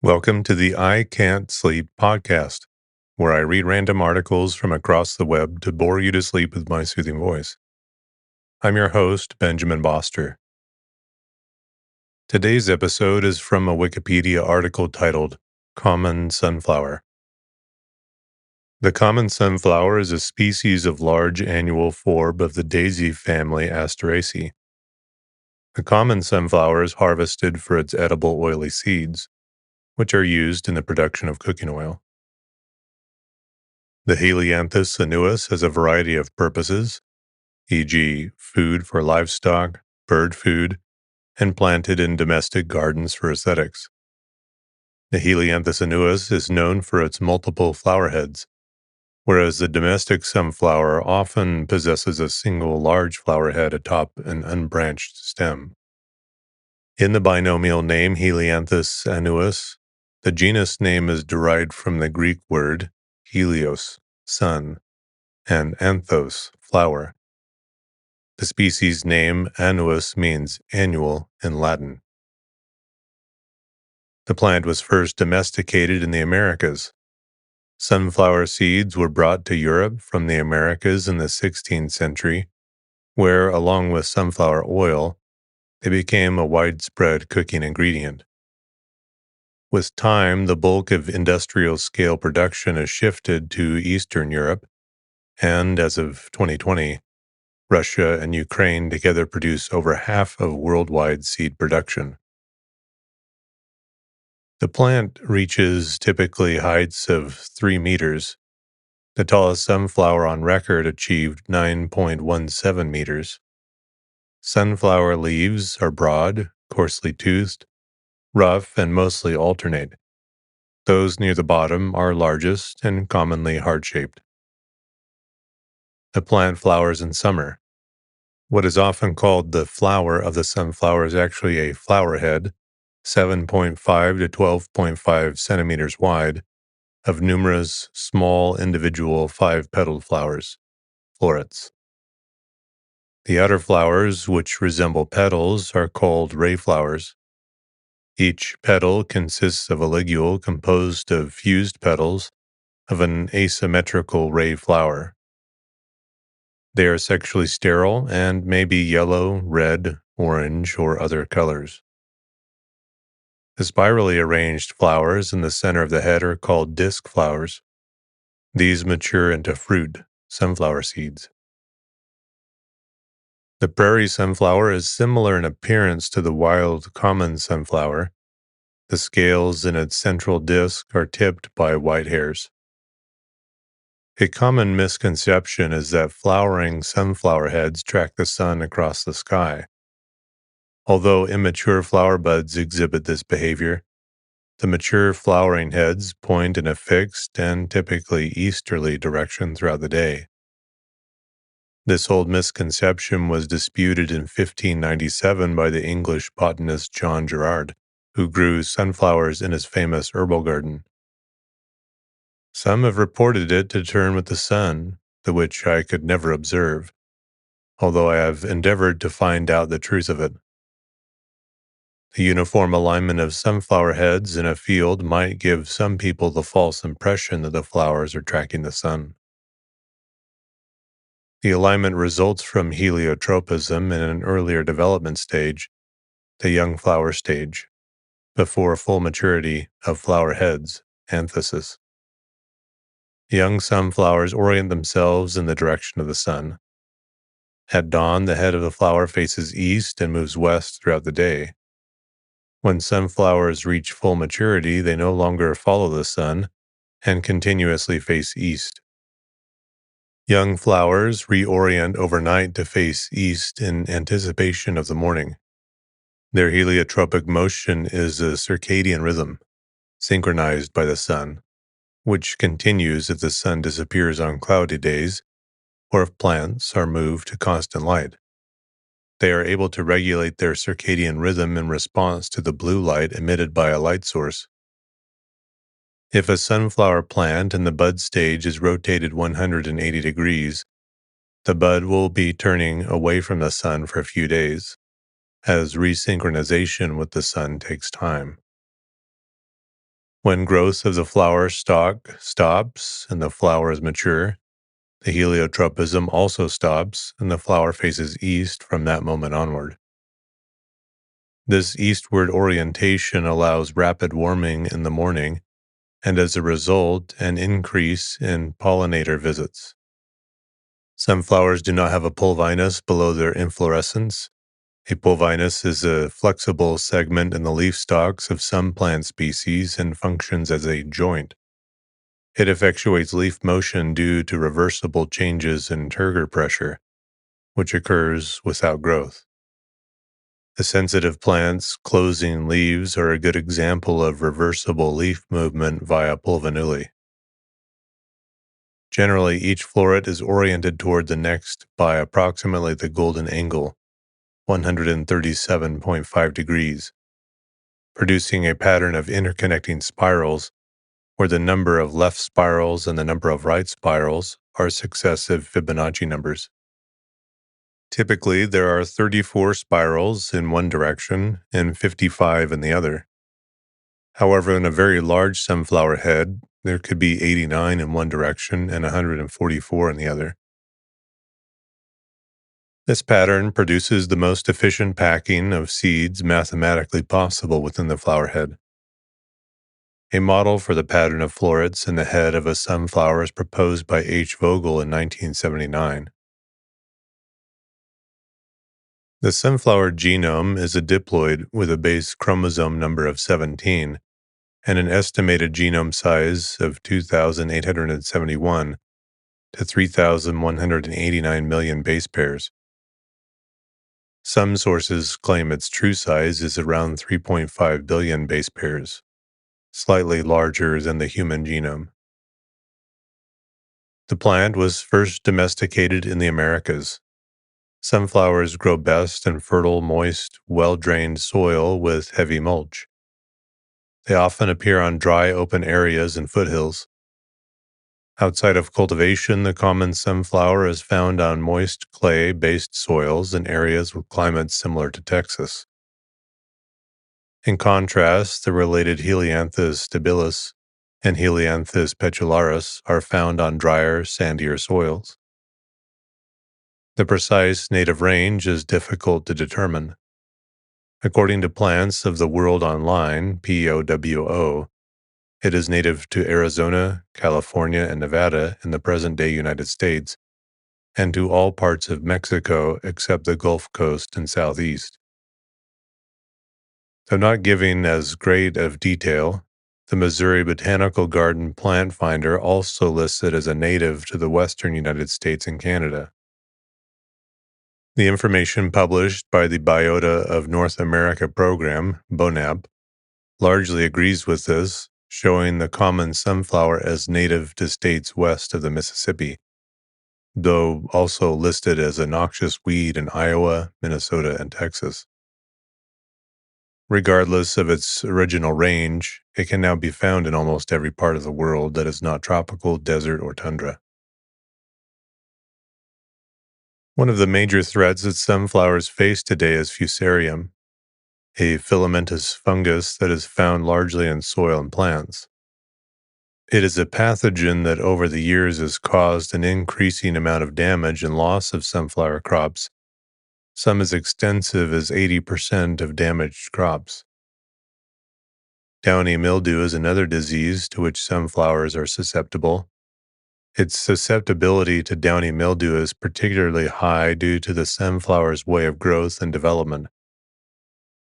Welcome to the I Can't Sleep podcast, where I read random articles from across the web to bore you to sleep with my soothing voice. I'm your host, Benjamin Boster. Today's episode is from a Wikipedia article titled Common Sunflower. The common sunflower is a species of large annual forb of the daisy family Asteraceae. The common sunflower is harvested for its edible oily seeds, which are used in the production of cooking oil. The Helianthus annuus has a variety of purposes, e.g., food for livestock, bird food, and planted in domestic gardens for aesthetics. The Helianthus annuus is known for its multiple flower heads, whereas the domestic sunflower often possesses a single large flower head atop an unbranched stem. In the binomial name Helianthus annuus, the genus name is derived from the Greek word helios, sun, and anthos, flower. The species name annuus means annual in Latin. The plant was first domesticated in the Americas. Sunflower seeds were brought to Europe from the Americas in the 16th century, where, along with sunflower oil, they became a widespread cooking ingredient. With time, the bulk of industrial-scale production has shifted to Eastern Europe, and as of 2020, Russia and Ukraine together produce over half of worldwide seed production. The plant reaches typically heights of 3 meters. The tallest sunflower on record achieved 9.17 meters. Sunflower leaves are broad, coarsely toothed, rough, and mostly alternate. Those near the bottom are largest and commonly heart-shaped. The plant flowers in summer. What is often called the flower of the sunflower is actually a flower head, 7.5 to 12.5 centimeters wide, of numerous small individual 5-petaled flowers, florets. The outer flowers, which resemble petals, are called ray flowers. Each petal consists of a ligule composed of fused petals of an asymmetrical ray flower. They are sexually sterile and may be yellow, red, orange, or other colors. The spirally arranged flowers in the center of the head are called disc flowers. These mature into fruit, sunflower seeds. The prairie sunflower is similar in appearance to the wild common sunflower. The scales in its central disc are tipped by white hairs. A common misconception is that flowering sunflower heads track the sun across the sky. Although immature flower buds exhibit this behavior, the mature flowering heads point in a fixed and typically easterly direction throughout the day. This old misconception was disputed in 1597 by the English botanist John Gerard, who grew sunflowers in his famous herbal garden. Some have reported it to turn with the sun, the which I could never observe, although I have endeavored to find out the truth of it. The uniform alignment of sunflower heads in a field might give some people the false impression that the flowers are tracking the sun. The alignment results from heliotropism in an earlier development stage, the young flower stage, before full maturity of flower heads, anthesis. Young sunflowers orient themselves in the direction of the sun. At dawn, the head of the flower faces east and moves west throughout the day. When sunflowers reach full maturity, they no longer follow the sun and continuously face east. Young flowers reorient overnight to face east in anticipation of the morning. Their heliotropic motion is a circadian rhythm, synchronized by the sun, which continues if the sun disappears on cloudy days or if plants are moved to constant light. They are able to regulate their circadian rhythm in response to the blue light emitted by a light source. If a sunflower plant in the bud stage is rotated 180 degrees, the bud will be turning away from the sun for a few days, as resynchronization with the sun takes time. When growth of the flower stalk stops and the flower is mature, the heliotropism also stops and the flower faces east from that moment onward. This eastward orientation allows rapid warming in the morning and as a result, an increase in pollinator visits. Some flowers do not have a pulvinus below their inflorescence. A pulvinus is a flexible segment in the leaf stalks of some plant species and functions as a joint. It effectuates leaf motion due to reversible changes in turgor pressure, which occurs without growth. The sensitive plants closing leaves are a good example of reversible leaf movement via pulvinuli. Generally, each floret is oriented toward the next by approximately the golden angle, 137.5 degrees, producing a pattern of interconnecting spirals where the number of left spirals and the number of right spirals are successive Fibonacci numbers. Typically, there are 34 spirals in one direction and 55 in the other. However, in a very large sunflower head, there could be 89 in one direction and 144 in the other. This pattern produces the most efficient packing of seeds mathematically possible within the flower head. A model for the pattern of florets in the head of a sunflower is proposed by H. Vogel in 1979. The sunflower genome is a diploid with a base chromosome number of 17 and an estimated genome size of 2,871 to 3,189 million base pairs. Some sources claim its true size is around 3.5 billion base pairs, slightly larger than the human genome. The plant was first domesticated in the Americas. Sunflowers grow best in fertile, moist, well-drained soil with heavy mulch. They often appear on dry, open areas and foothills. Outside of cultivation, the common sunflower is found on moist clay-based soils in areas with climates similar to Texas. In contrast, the related Helianthus stabilis and Helianthus petularis are found on drier, sandier soils. The precise native range is difficult to determine. According to Plants of the World Online, POWO, it is native to Arizona, California, and Nevada in the present-day United States, and to all parts of Mexico except the Gulf Coast and Southeast. Though not giving as great of detail, the Missouri Botanical Garden Plant Finder also lists it as a native to the western United States and Canada. The information published by the Biota of North America program, BONAP, largely agrees with this, showing the common sunflower as native to states west of the Mississippi, though also listed as a noxious weed in Iowa, Minnesota, and Texas. Regardless of its original range, it can now be found in almost every part of the world that is not tropical, desert, or tundra. One of the major threats that sunflowers face today is fusarium, a filamentous fungus that is found largely in soil and plants. It is a pathogen that over the years has caused an increasing amount of damage and loss of sunflower crops, some as extensive as 80% of damaged crops. Downy mildew is another disease to which sunflowers are susceptible. Its susceptibility to downy mildew is particularly high due to the sunflower's way of growth and development.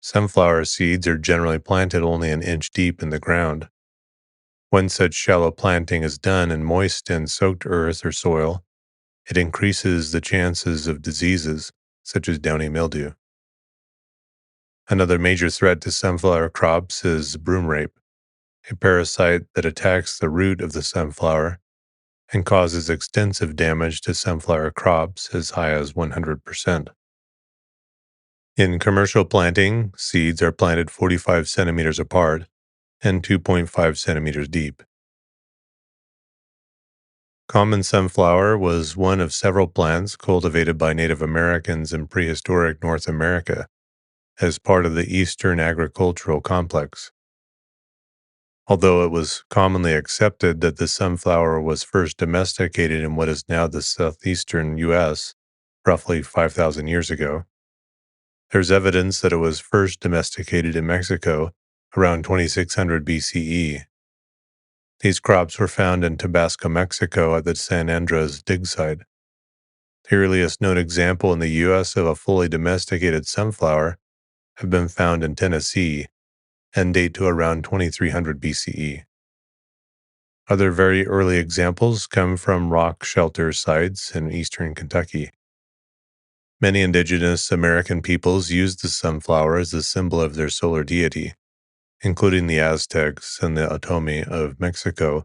Sunflower seeds are generally planted only an inch deep in the ground. When such shallow planting is done in moist and soaked earth or soil, it increases the chances of diseases such as downy mildew. Another major threat to sunflower crops is broom rape, a parasite that attacks the root of the sunflower and causes extensive damage to sunflower crops as high as 100%. In commercial planting, seeds are planted 45 centimeters apart and 2.5 centimeters deep. Common sunflower was one of several plants cultivated by Native Americans in prehistoric North America as part of the Eastern agricultural complex. Although it was commonly accepted that the sunflower was first domesticated in what is now the southeastern U.S. roughly 5,000 years ago, there's evidence that it was first domesticated in Mexico around 2600 BCE. These crops were found in Tabasco, Mexico at the San Andres dig site. The earliest known example in the U.S. of a fully domesticated sunflower have been found in Tennessee and date to around 2300 BCE. Other very early examples come from rock shelter sites in eastern Kentucky. Many indigenous American peoples used the sunflower as a symbol of their solar deity, including the Aztecs and the Otomi of Mexico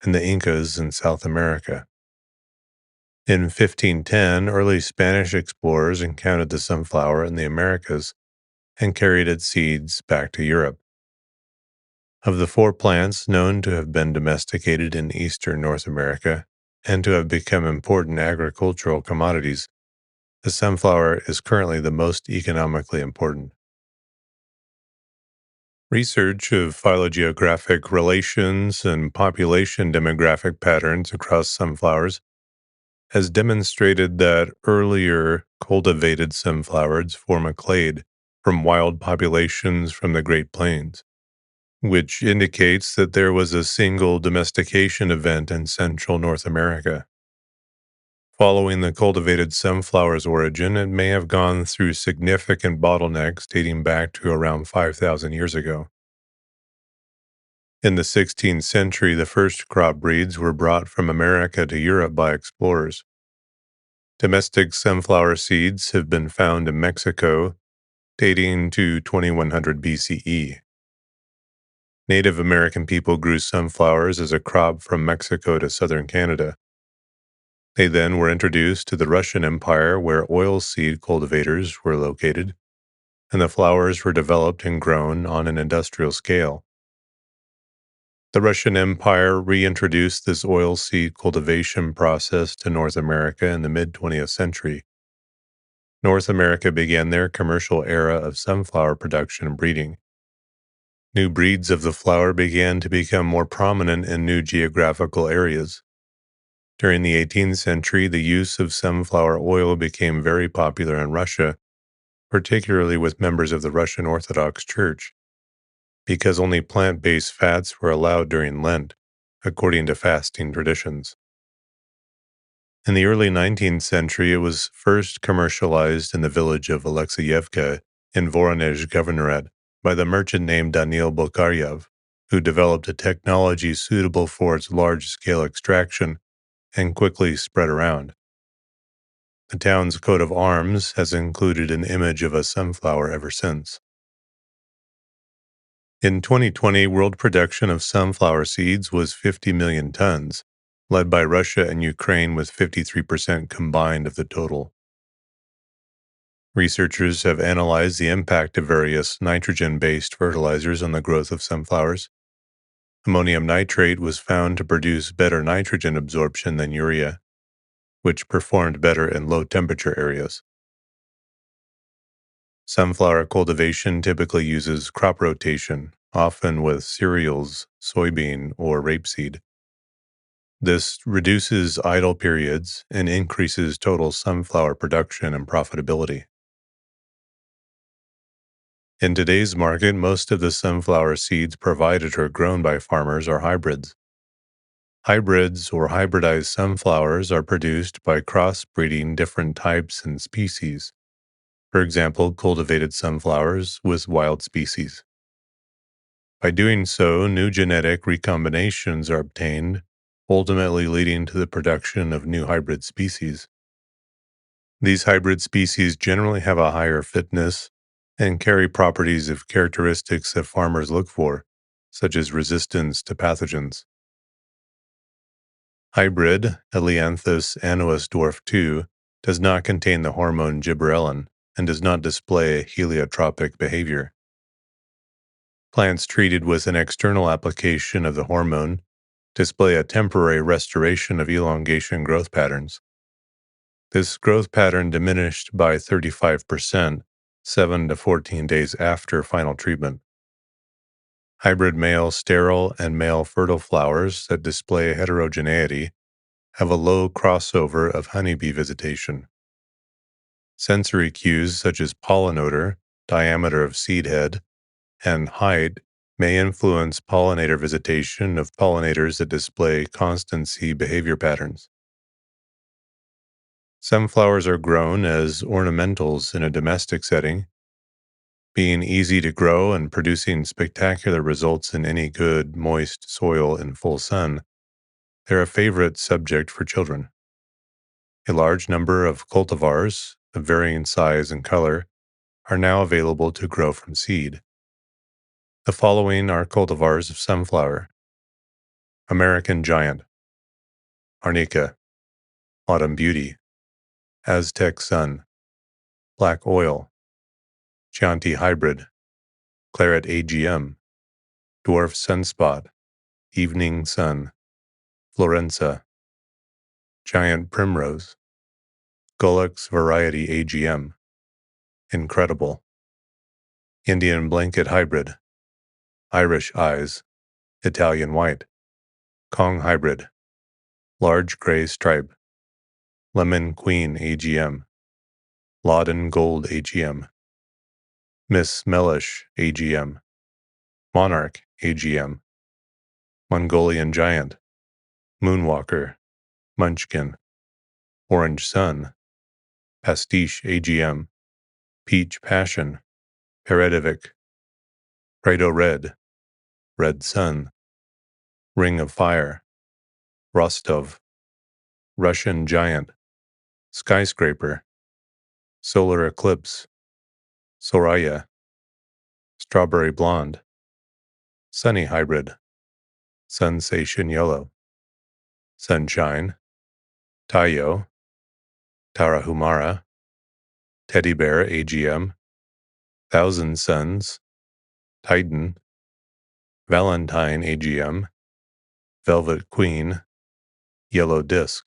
and the Incas in South America. In 1510, early Spanish explorers encountered the sunflower in the Americas and carried its seeds back to Europe. Of the 4 plants known to have been domesticated in eastern North America and to have become important agricultural commodities, the sunflower is currently the most economically important. Research of phylogeographic relations and population demographic patterns across sunflowers has demonstrated that earlier cultivated sunflowers form a clade from wild populations from the Great Plains, which indicates that there was a single domestication event in central North America. Following the cultivated sunflower's origin, it may have gone through significant bottlenecks dating back to around 5,000 years ago. In the 16th century, the first crop breeds were brought from America to Europe by explorers. Domestic sunflower seeds have been found in Mexico, dating to 2100 BCE. Native American people grew sunflowers as a crop from Mexico to southern Canada. They then were introduced to the Russian Empire, where oilseed cultivators were located, and the flowers were developed and grown on an industrial scale. The Russian Empire reintroduced this oilseed cultivation process to North America in the mid-20th century. North America began their commercial era of sunflower production and breeding. New breeds of the flower began to become more prominent in new geographical areas. During the 18th century, the use of sunflower oil became very popular in Russia, particularly with members of the Russian Orthodox Church, because only plant-based fats were allowed during Lent, according to fasting traditions. In the early 19th century, it was first commercialized in the village of Alexeyevka in Voronezh Governorate by the merchant named Daniil Bolgaryev, who developed a technology suitable for its large-scale extraction and quickly spread around. The town's coat of arms has included an image of a sunflower ever since. In 2020, world production of sunflower seeds was 50 million tons, led by Russia and Ukraine with 53% combined of the total. Researchers have analyzed the impact of various nitrogen-based fertilizers on the growth of sunflowers. Ammonium nitrate was found to produce better nitrogen absorption than urea, which performed better in low-temperature areas. Sunflower cultivation typically uses crop rotation, often with cereals, soybean, or rapeseed. This reduces idle periods and increases total sunflower production and profitability. In today's market, most of the sunflower seeds provided or grown by farmers are hybrids. Hybrids or hybridized sunflowers are produced by crossbreeding different types and species. For example, cultivated sunflowers with wild species. By doing so, new genetic recombinations are obtained, ultimately leading to the production of new hybrid species. These hybrid species generally have a higher fitness and carry properties of characteristics that farmers look for, such as resistance to pathogens. Hybrid Elianthus annuus dwarf 2 does not contain the hormone gibberellin and does not display a heliotropic behavior. Plants treated with an external application of the hormone display a temporary restoration of elongation growth patterns. This growth pattern diminished by 35%, 7 to 14 days after final treatment. Hybrid male sterile and male fertile flowers that display heterogeneity have a low crossover of honeybee visitation. Sensory cues such as pollen odor, diameter of seed head, and height may influence pollinator visitation of pollinators that display constancy behavior patterns. Some flowers are grown as ornamentals in a domestic setting, being easy to grow and producing spectacular results in any good, moist soil in full sun. They're a favorite subject for children. A large number of cultivars of varying size and color are now available to grow from seed. The following are cultivars of sunflower: American Giant, Arnica, Autumn Beauty, Aztec Sun, Black Oil, Chianti Hybrid, Claret AGM, Dwarf Sunspot, Evening Sun, Florenza, Giant Primrose, Gullex Variety AGM, Incredible, Indian Blanket Hybrid, Irish Eyes, Italian White, Kong Hybrid, Large Gray Stripe, Lemon Queen AGM, Loudon Gold AGM, Miss Mellish AGM, Monarch AGM, Mongolian Giant, Moonwalker, Munchkin, Orange Sun, Pastiche AGM, Peach Passion, Peredovic, Prado Red, Red Sun, Ring of Fire, Rostov, Russian Giant, Skyscraper, Solar Eclipse, Soraya, Strawberry Blonde, Sunny Hybrid, Sensation Yellow, Sunshine, Tayo, Tarahumara, Teddy Bear AGM, Thousand Suns, Titan, Valentine AGM, Velvet Queen, Yellow Disc.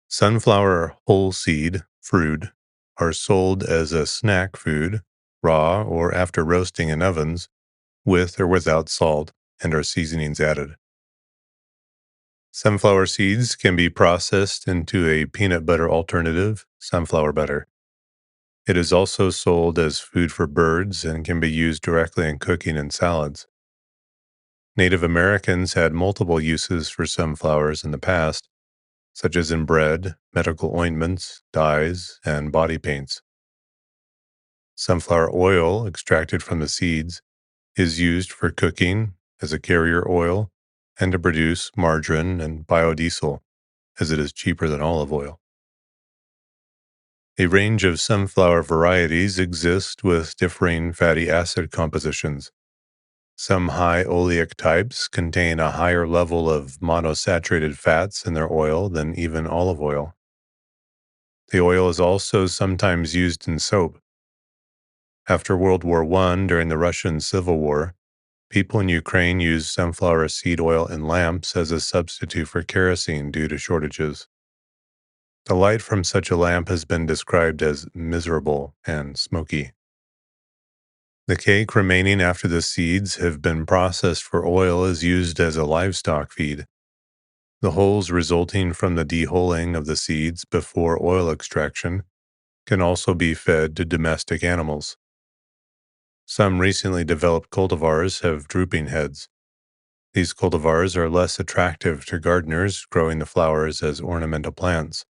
Sunflower whole seed fruit are sold as a snack food, raw or after roasting in ovens, with or without salt, and are seasonings added. Sunflower seeds can be processed into a peanut butter alternative, sunflower butter. It is also sold as food for birds and can be used directly in cooking and salads. Native Americans had multiple uses for sunflowers in the past, such as in bread, medical ointments, dyes, and body paints. Sunflower oil extracted from the seeds is used for cooking as a carrier oil and to produce margarine and biodiesel, as it is cheaper than olive oil. A range of sunflower varieties exist with differing fatty acid compositions. Some high oleic types contain a higher level of monosaturated fats in their oil than even olive oil. The oil is also sometimes used in soap. After World War I, during the Russian Civil War, people in Ukraine used sunflower seed oil in lamps as a substitute for kerosene due to shortages. The light from such a lamp has been described as miserable and smoky. The cake remaining after the seeds have been processed for oil is used as a livestock feed. The hulls resulting from the deholing of the seeds before oil extraction can also be fed to domestic animals. Some recently developed cultivars have drooping heads. These cultivars are less attractive to gardeners growing the flowers as ornamental plants,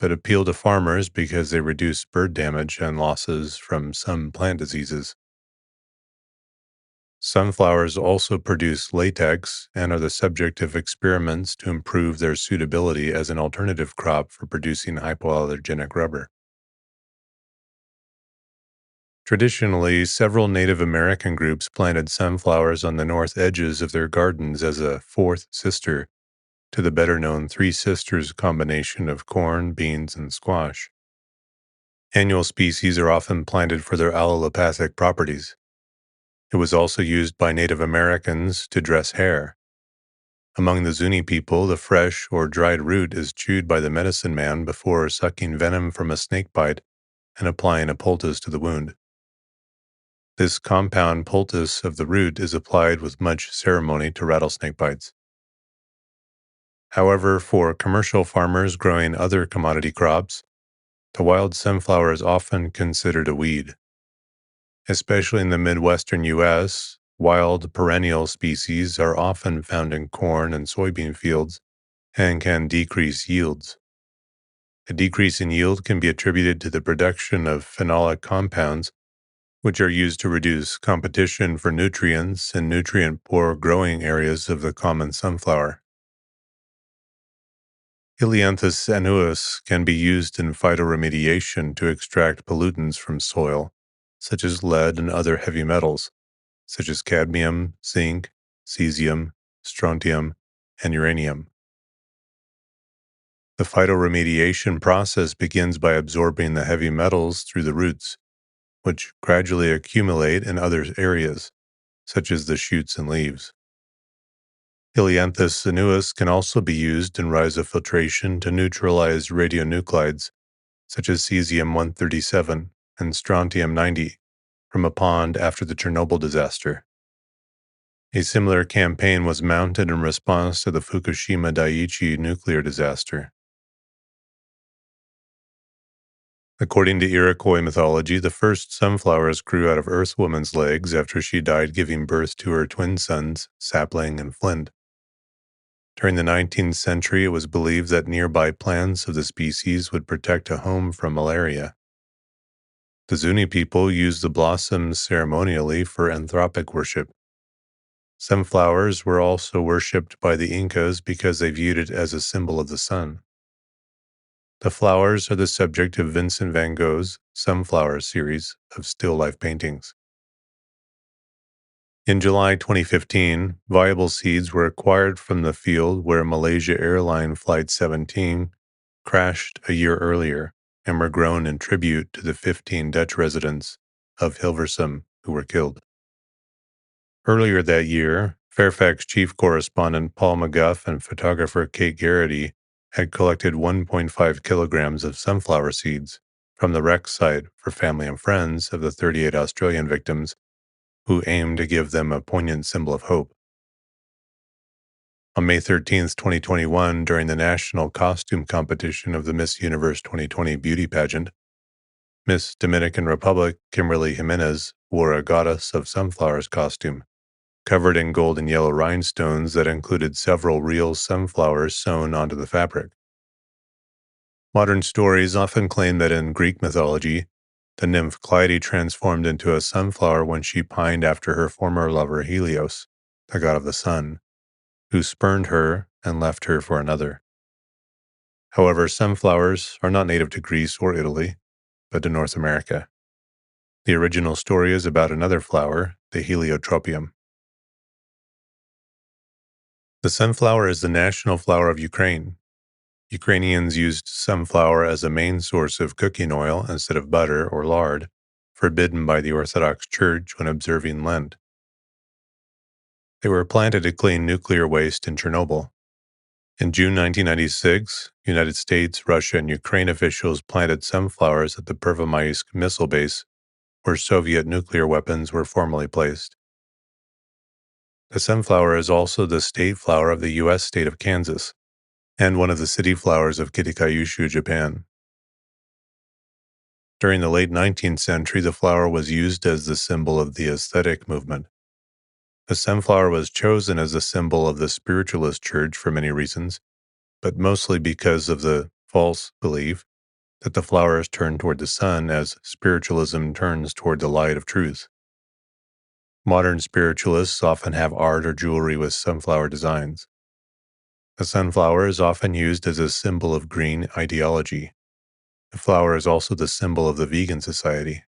but appeal to farmers because they reduce bird damage and losses from some plant diseases. Sunflowers also produce latex and are the subject of experiments to improve their suitability as an alternative crop for producing hypoallergenic rubber. Traditionally, several Native American groups planted sunflowers on the north edges of their gardens as a fourth sister to the better-known Three Sisters combination of corn, beans, and squash. Annual species are often planted for their allelopathic properties. It was also used by Native Americans to dress hair. Among the Zuni people, the fresh or dried root is chewed by the medicine man before sucking venom from a snake bite and applying a poultice to the wound. This compound poultice of the root is applied with much ceremony to rattlesnake bites. However, for commercial farmers growing other commodity crops, the wild sunflower is often considered a weed. Especially in the Midwestern U.S., wild perennial species are often found in corn and soybean fields and can decrease yields. A decrease in yield can be attributed to the production of phenolic compounds, which are used to reduce competition for nutrients in nutrient-poor growing areas of the common sunflower. Helianthus annuus can be used in phytoremediation to extract pollutants from soil, such as lead and other heavy metals, such as cadmium, zinc, cesium, strontium, and uranium. The phytoremediation process begins by absorbing the heavy metals through the roots, which gradually accumulate in other areas, such as the shoots and leaves. Helianthus annuus can also be used in rhizofiltration to neutralize radionuclides, such as cesium-137 and strontium-90, from a pond after the Chernobyl disaster. A similar campaign was mounted in response to the Fukushima Daiichi nuclear disaster. According to Iroquois mythology, the first sunflowers grew out of Earth Woman's legs after she died giving birth to her twin sons, Sapling and Flint. During the 19th century, it was believed that nearby plants of the species would protect a home from malaria. The Zuni people used the blossoms ceremonially for anthropic worship. Sunflowers were also worshipped by the Incas because they viewed it as a symbol of the sun. The flowers are the subject of Vincent van Gogh's Sunflower series of still life paintings. In July 2015, viable seeds were acquired from the field where Malaysia Airline Flight 17 crashed a year earlier and were grown in tribute to the 15 Dutch residents of Hilversum who were killed. Earlier that year, Fairfax chief correspondent Paul McGuff and photographer Kate Garrity had collected 1.5 kilograms of sunflower seeds from the wreck site for family and friends of the 38 Australian victims who aimed to give them a poignant symbol of hope. On May 13, 2021, during the national costume competition of the Miss Universe 2020 beauty pageant, Miss Dominican Republic Kimberly Jimenez wore a goddess of sunflowers costume, covered in gold and yellow rhinestones that included several real sunflowers sewn onto the fabric. Modern stories often claim that in Greek mythology, the nymph Clytie transformed into a sunflower when she pined after her former lover Helios, the god of the sun, who spurned her and left her for another. However, sunflowers are not native to Greece or Italy, but to North America. The original story is about another flower, the Heliotropium. The sunflower is the national flower of Ukraine. Ukrainians used sunflower as a main source of cooking oil instead of butter or lard, forbidden by the Orthodox Church when observing Lent. They were planted to clean nuclear waste in Chernobyl. In June 1996, United States, Russia, and Ukraine officials planted sunflowers at the Pervomaisk missile base, where Soviet nuclear weapons were formerly placed. The sunflower is also the state flower of the U.S. state of Kansas, and one of the city flowers of Kittikayushu, Japan. During the late 19th century, the flower was used as the symbol of the aesthetic movement. The sunflower was chosen as a symbol of the spiritualist church for many reasons, but mostly because of the false belief that the flowers turn toward the sun as spiritualism turns toward the light of truth. Modern spiritualists often have art or jewelry with sunflower designs. The sunflower is often used as a symbol of green ideology. The flower is also the symbol of the vegan society.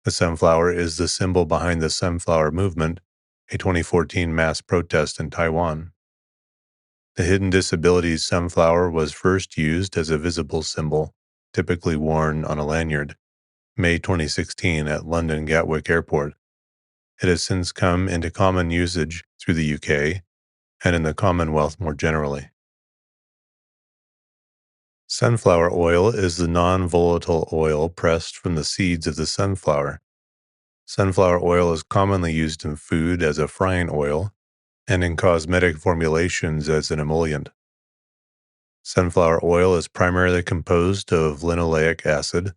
The sunflower is the symbol behind the Sunflower Movement, a 2014 mass protest in Taiwan. The hidden disabilities sunflower was first used as a visible symbol, typically worn on a lanyard, May 2016 at London Gatwick Airport. It has since come into common usage through the UK and in the Commonwealth more generally. Sunflower oil is the non-volatile oil pressed from the seeds of the sunflower. Sunflower oil is commonly used in food as a frying oil and in cosmetic formulations as an emollient. Sunflower oil is primarily composed of linoleic acid,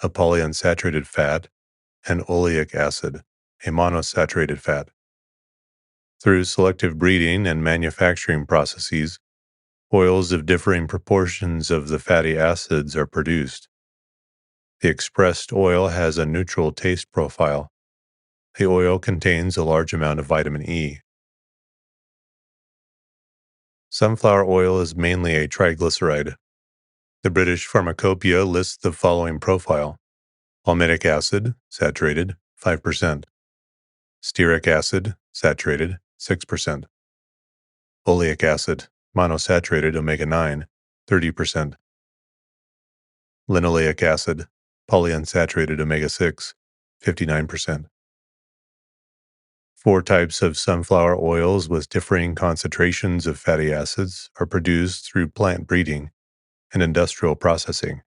a polyunsaturated fat, and oleic acid, a monosaturated fat. Through selective breeding and manufacturing processes, oils of differing proportions of the fatty acids are produced. The expressed oil has a neutral taste profile. The oil contains a large amount of vitamin E. Sunflower oil is mainly a triglyceride. The British Pharmacopoeia lists the following profile: palmitic acid, saturated, 5%; stearic acid, saturated, 6%; oleic acid, monosaturated omega-9, 30%; linoleic acid, polyunsaturated omega-6, 59%. Four types of sunflower oils with differing concentrations of fatty acids are produced through plant breeding and industrial processing: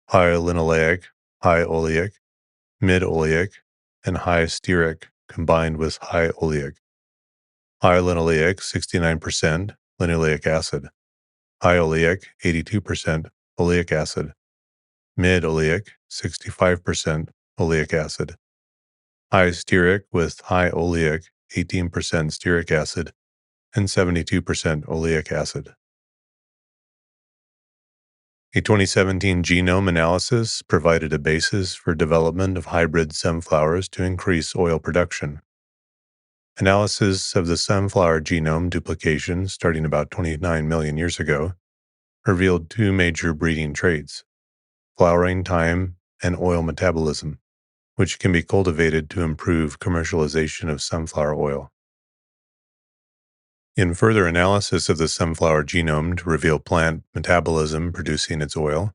high linoleic, high oleic, mid oleic, and high stearic combined with high oleic. High linoleic, 69% linoleic acid; high oleic, 82% oleic acid; mid oleic, 65% oleic acid; high stearic with high oleic, 18% stearic acid, and 72% oleic acid. A 2017 genome analysis provided a basis for development of hybrid sunflowers to increase oil production. Analysis of the sunflower genome duplication starting about 29 million years ago revealed two major breeding traits: flowering time and oil metabolism, which can be cultivated to improve commercialization of sunflower oil. In further analysis of the sunflower genome to reveal plant metabolism producing its oil,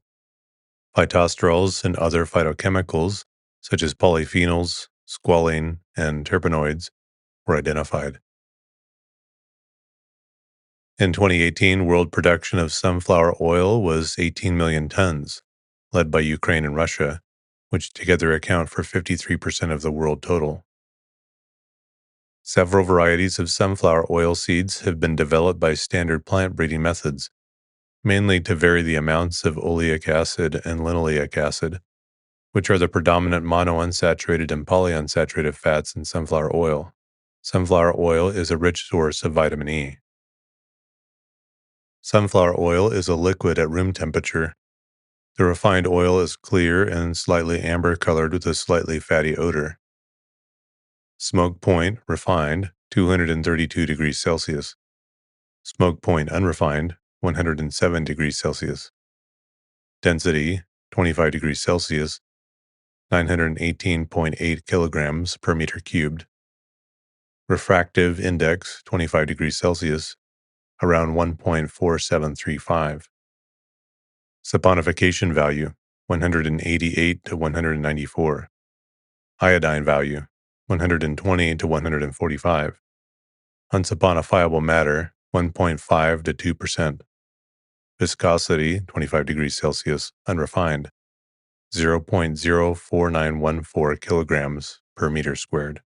phytosterols and other phytochemicals, such as polyphenols, squalene, and terpenoids, were identified. In 2018, world production of sunflower oil was 18 million tons, led by Ukraine and Russia, which together account for 53% of the world total. Several varieties of sunflower oil seeds have been developed by standard plant breeding methods, mainly to vary the amounts of oleic acid and linoleic acid, which are the predominant monounsaturated and polyunsaturated fats in sunflower oil. Sunflower oil is a rich source of vitamin E. Sunflower oil is a liquid at room temperature. The refined oil is clear and slightly amber colored with a slightly fatty odor. Smoke point, refined, 232 degrees Celsius. Smoke point, unrefined, 107 degrees Celsius. Density, 25 degrees Celsius, 918.8 kilograms per meter cubed. Refractive index, 25 degrees Celsius, around 1.4735. Saponification value, 188 to 194. Iodine value, 120 to 145. Unsaponifiable matter, 1.5 to 2%. Viscosity, 25 degrees Celsius, unrefined, 0.04914 kilograms per meter squared.